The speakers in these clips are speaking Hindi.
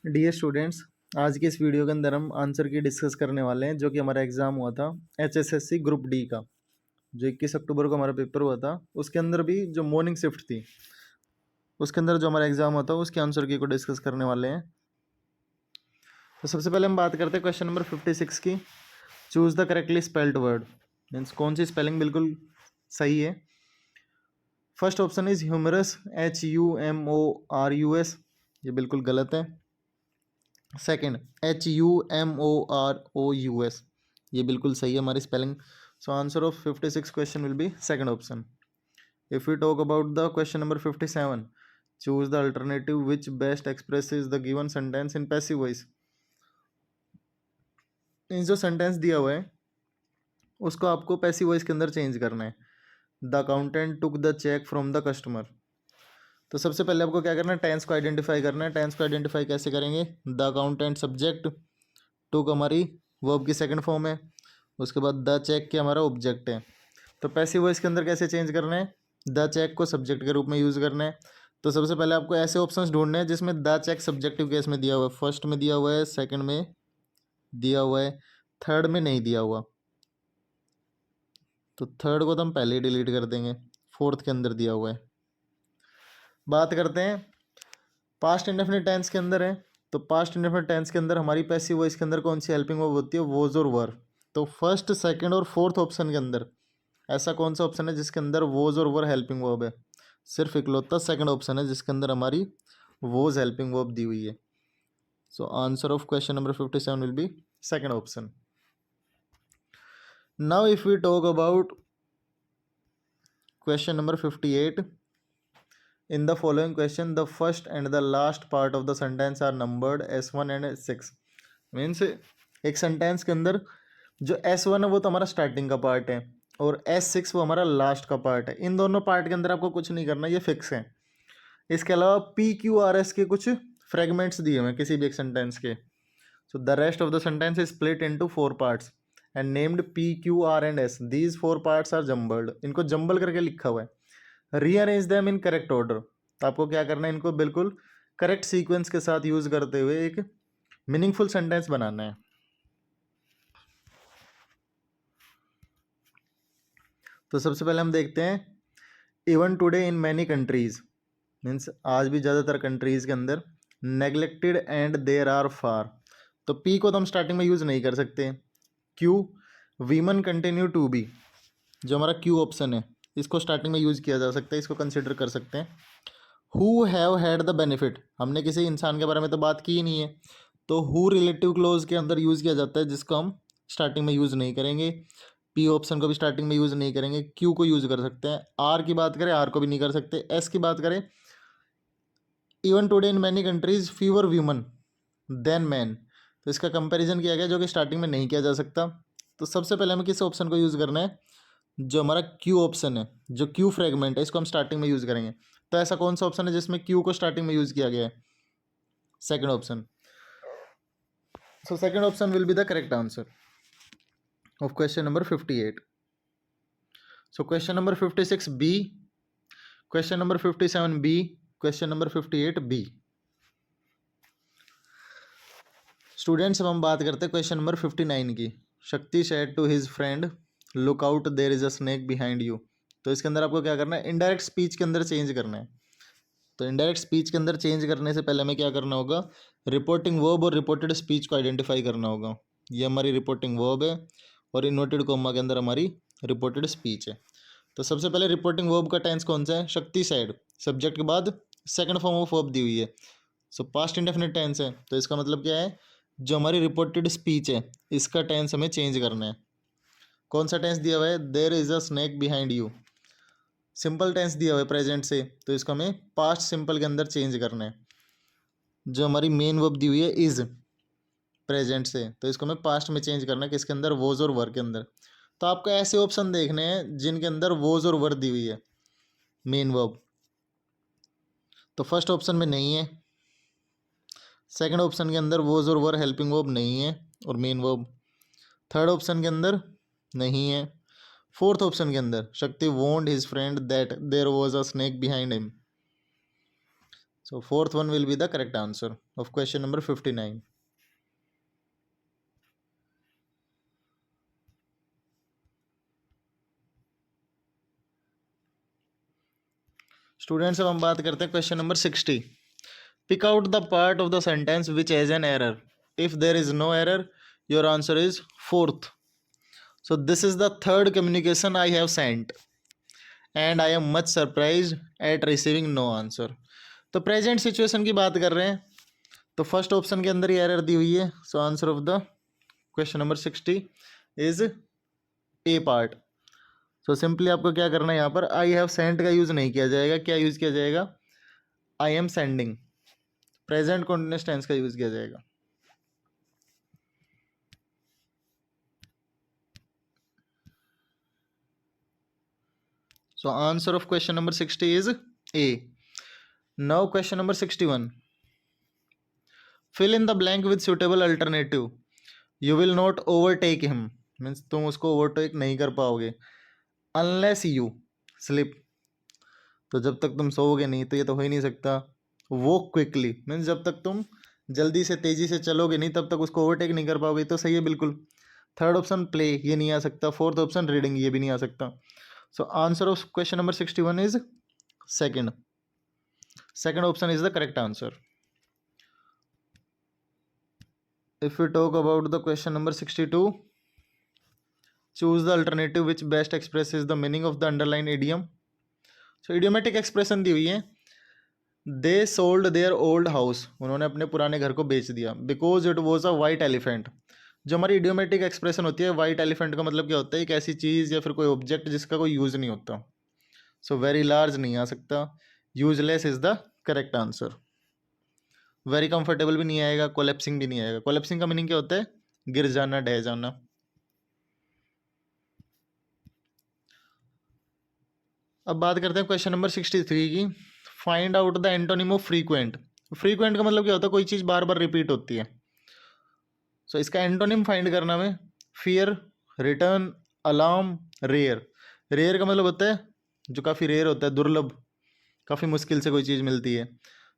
डियर स्टूडेंट्स, आज की इस वीडियो के अंदर हम आंसर की डिस्कस करने वाले हैं जो कि हमारा एग्ज़ाम हुआ था HSSC ग्रुप डी का, जो 21 अक्टूबर को हमारा पेपर हुआ था। उसके अंदर भी जो मॉर्निंग शिफ्ट थी, उसके अंदर जो हमारा एग्ज़ाम हुआ था उसके आंसर की को डिस्कस करने वाले हैं। तो सबसे पहले हम बात करते हैं क्वेश्चन नंबर 56 की। Choose the correctly spelled word, means कौन सी स्पेलिंग बिल्कुल सही है। First option is humorous, HUMORUS, ये बिल्कुल गलत है। सेकंड HUMOROUS, ये बिल्कुल सही है हमारी spelling. So answer of 56 question will be second option. If we talk about the question number 57, choose the alternative which best expresses the given sentence in passive voice. इन जो सेंटेंस दिया हुआ है उसको आपको पैसिव वॉइस के अंदर चेंज करना है। The accountant took the cheque from the customer. तो सबसे पहले आपको क्या करना है, टेंस को आइडेंटिफाई करना है। टेंस को आइडेंटिफाई कैसे करेंगे, द अकाउंटेंट सब्जेक्ट, टुक हमारी वर्ब की सेकंड फॉर्म है, उसके बाद द चेक के हमारा ऑब्जेक्ट है। तो पैसिव वॉइस के अंदर कैसे चेंज करना है, द चेक को सब्जेक्ट के रूप में यूज़ करना है। तो सबसे पहले आपको ऐसे ऑप्शंस ढूंढने हैं जिसमें द चेक सब्जेक्टिव केस में दिया हुआ है। फर्स्ट में दिया हुआ है, सेकंड में दिया हुआ है, थर्ड में नहीं दिया हुआ। तो थर्ड को तो हम पहले ही डिलीट कर देंगे, फोर्थ के अंदर दिया हुआ है। बात करते हैं पास्ट इंडेफिनिट टेंस के अंदर है। तो पास्ट इंडेफिनिट टेंस के अंदर हमारी पैसिव वॉइस के अंदर कौन सी हेल्पिंग वर्ब होती है, वॉज और वर। तो फर्स्ट, सेकंड और फोर्थ ऑप्शन के अंदर ऐसा कौन सा ऑप्शन है जिसके अंदर वॉज और वर हेल्पिंग वर्ब है? सिर्फ इकलौता सेकंड ऑप्शन है जिसके अंदर हमारी वॉज हेल्पिंग वर्ब दी हुई है। So answer of question number 57 will be second option. Now if we talk about question number 58, in the following question the first and the last part of the sentence are numbered S1 and S6। Means एक सेंटेंस के अंदर जो S1 है वो तो हमारा स्टार्टिंग का पार्ट है और S6 वो हमारा लास्ट का पार्ट है। इन दोनों पार्ट के अंदर आपको कुछ नहीं करना, ये फिक्स है। इसके अलावा PQRS के कुछ फ्रेगमेंट्स दिए हुए हैं किसी भी एक सेंटेंस के। So the rest of the sentence is split into 4 parts and named PQR and S। These 4 parts are jumbled, इनको जम्बल करके लिखा हुआ है। Rearrange them in correct order. तो आपको क्या करना है, इनको बिल्कुल करेक्ट सीक्वेंस के साथ यूज करते हुए एक मीनिंगफुल सेंटेंस बनाना है। तो सबसे पहले हम देखते हैं even today in many countries, means आज भी ज़्यादातर कंट्रीज के अंदर neglected and there are far. तो पी को तो हम स्टार्टिंग में यूज नहीं कर सकते। क्यू, वीमन कंटिन्यू टू बी, जो हमारा क्यू ऑप्शन है इसको स्टार्टिंग में यूज किया जा सकता है, इसको कंसिडर कर सकते हैं। Who have had the benefit, हमने किसी इंसान के बारे में तो बात की ही नहीं है, तो हु रिलेटिव क्लोज के अंदर यूज़ किया जाता है जिसको हम स्टार्टिंग में यूज़ नहीं करेंगे। पी ऑप्शन को भी स्टार्टिंग में यूज़ नहीं करेंगे। क्यू को यूज़ कर सकते हैं। आर की बात करें, आर को भी नहीं कर सकते। एस की बात करें, even today in many countries fewer women than men, तो इसका कंपैरिजन किया गया जो कि स्टार्टिंग में नहीं किया जा सकता। तो सबसे पहले हमें किस ऑप्शन को यूज़ करना है, जो हमारा क्यू ऑप्शन है, जो क्यू फ्रेगमेंट है, इसको हम स्टार्टिंग में यूज़ करेंगे। तो ऐसा कौन सा ऑप्शन है जिसमें क्यू को स्टार्टिंग में यूज़ किया गया है? Second option. So second option will be the correct answer of question number 58। So question number 56 B, question number 57 B, question number 58 B. Students, अब हम बात करते हैं क्वेश्चन नंबर 59 की। Shakti said to his friend look out there is a snake behind you. तो इसके अंदर आपको क्या करना है, इनडायरेक्ट स्पीच के अंदर चेंज करना है। तो इनडायरेक्ट स्पीच के अंदर चेंज करने से पहले हमें क्या करना होगा, रिपोर्टिंग वर्ब और रिपोर्टेड स्पीच को आइडेंटिफाई करना होगा। ये हमारी रिपोर्टिंग वर्ब है और इन्वर्टेड कॉमा के अंदर हमारी रिपोर्टेड स्पीच है। तो सबसे पहले रिपोर्टिंग वर्ब का टेंस कौन सा है, शक्ति सेड, सब्जेक्ट के बाद सेकंड फॉर्म ऑफ वर्ब दी हुई है। सो पास्ट इंडेफिनिट टेंस है, तो इसका मतलब क्या है, जो हमारी रिपोर्टेड स्पीच है इसका टेंस हमें चेंज करना है। कौन सा टेंस दिया हुआ है, there is a snake behind you. Simple tense दिया हुआ है प्रेजेंट से, तो इसको हमें पास्ट सिंपल के अंदर चेंज करना है। जो हमारी मेन वर्ब दी हुई है इज प्रेजेंट से, तो इसको हमें पास्ट में चेंज करना है, किसके अंदर, वॉज और वर के अंदर। तो आपको ऐसे ऑप्शन देखने हैं जिनके अंदर वॉज और वर दी हुई है मेन वर्ब। तो फर्स्ट ऑप्शन में नहीं है, सेकंड ऑप्शन के अंदर वॉज और वर हेल्पिंग वर्ब नहीं है और मेन वर्ब, थर्ड ऑप्शन के अंदर नहीं है, फोर्थ ऑप्शन के अंदर Shakti warned his friend that there was a snake behind him. So fourth one will be the correct answer of question number 59. Students अब हम बात करते हैं question number 60. Pick out the part of the sentence which has an error. If there is no error your answer is fourth. So this is the third communication I have sent and I am much surprised at receiving no answer. तो प्रेजेंट सिचुएशन की बात कर रहे हैं, तो फर्स्ट ऑप्शन के अंदर ही एरर दी हुई है. So answer of the question number 60 is A part. So simply आपको क्या करना है, यहाँ पर आई हैव सेंट का यूज नहीं किया जाएगा. क्या यूज किया जाएगा? I am sending. Present continuous tense का यूज किया जाएगा. So answer of question number 60 is A. Now question number 61. Fill in the blank with suitable alternative. You will not overtake him. Means तुम उसको overtake नहीं कर पाओगे. Unless you sleep. तो जब तक तुम सोओगे नहीं तो ये तो हो ही नहीं सकता. Walk quickly. Means जब तक तुम जल्दी से तेजी से चलोगे नहीं तब तक उसको overtake नहीं कर पाओगे. तो सही है बिल्कुल. थर्ड ऑप्शन प्ले, ये नहीं आ सकता. फोर्थ ऑप्शन रीडिंग, ये भी नहीं आ सकता. So answer of question number 61 is second. Second option is the correct answer. If we talk about the question number 62, choose the alternative which best expresses the meaning of the underlined idiom. So idiomatic expression दी हुई है. They sold their old house. उन्होंने अपने पुराने घर को बेच दिया. Because it was a white elephant. जो हमारी इडियोमेटिक एक्सप्रेशन होती है, वाइट एलिफेंट का मतलब क्या होता है? एक ऐसी चीज़ या फिर कोई ऑब्जेक्ट जिसका कोई यूज़ नहीं होता. सो वेरी लार्ज नहीं आ सकता. Useless is the correct answer. Very comfortable भी नहीं आएगा. कोलेप्सिंग भी नहीं आएगा. कोलेप्सिंग का मीनिंग क्या होता है? गिर जाना, ढह जाना. अब बात करते हैं क्वेश्चन नंबर 63 की. Find out the antonym of frequent. Frequent का मतलब क्या होता है? कोई चीज़ बार बार रिपीट होती है. सो इसका एंटोनिम फाइंड करना में fear, return, alarm, rare. Rare का मतलब होता है जो काफ़ी रेयर होता है, दुर्लभ, काफ़ी मुश्किल से कोई चीज़ मिलती है.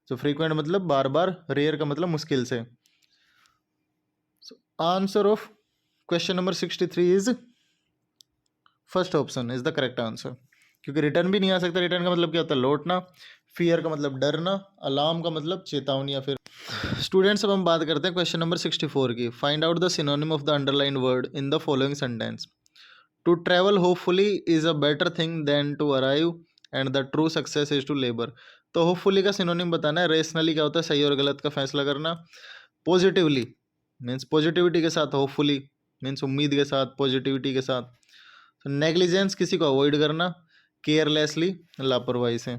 सो फ्रीक्वेंट मतलब बार बार, रेयर का मतलब मुश्किल से. Answer of question number 63 is first option is the correct answer. क्योंकि रिटर्न भी नहीं आ सकता. रिटर्न का मतलब क्या होता है? लौटना. फियर का मतलब डरना. अलार्म का मतलब चेतावनी या फिर. स्टूडेंट्स अब हम बात करते हैं क्वेश्चन नंबर 64 की. Find out the synonym of the underline word in the following sentence. To travel hopefully is a better thing than to arrive and the true success is to labour. तो होपफुली का सिनोनिम बताना है. रेशनली क्या होता है? सही और गलत का फैसला करना. पॉजिटिवली मीन्स पॉजिटिविटी के साथ. होपफुली मीन्स उम्मीद के साथ, पॉजिटिविटी के साथ. नेग्लिजेंस किसी को अवॉइड करना. केयरलेसली लापरवाही से.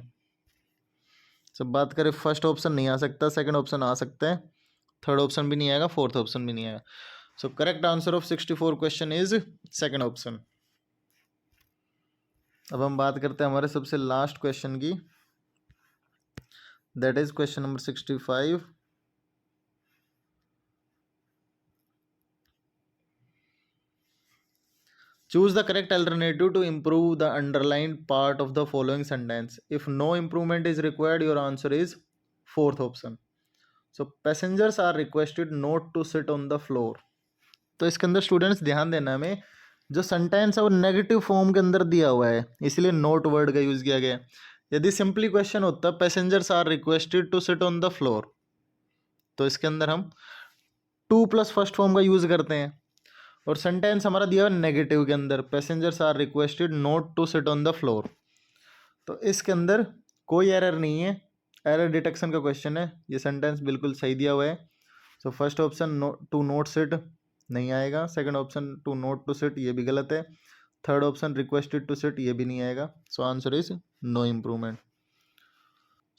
सब बात करें, फर्स्ट ऑप्शन नहीं आ सकता. सेकंड ऑप्शन आ सकता है. थर्ड ऑप्शन भी नहीं आएगा. फोर्थ ऑप्शन भी नहीं आएगा. So correct answer of 64 question is second option. अब हम बात करते हैं हमारे सबसे लास्ट क्वेश्चन की. That is question number 65. Choose the correct alternative to improve the underlined part of the following sentence. If no improvement is required, your answer is fourth option. So passengers are requested not to sit on the floor. तो इसके अंदर स्टूडेंट्स ध्यान देना, में जो सेंटेंस है वो नेगेटिव फॉर्म के अंदर दिया हुआ है, इसलिए नोट वर्ड का यूज किया गया. यदि सिंपली क्वेश्चन होता passengers are requested to sit on the floor, तो इसके अंदर हम टू प्लस फर्स्ट फॉर्म का यूज करते हैं. और सेंटेंस हमारा दिया हुआ नेगेटिव के अंदर, passengers are requested not to sit on the floor. तो इसके अंदर कोई एरर नहीं है. एरर डिटेक्शन का क्वेश्चन है. ये सेंटेंस बिल्कुल सही दिया हुआ है. So first option to not sit नहीं आएगा. Second option to not to sit, ये भी गलत है. Third option requested to sit, ये भी नहीं आएगा. So answer is no improvement.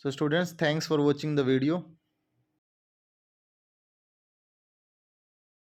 So students, thanks for watching the video.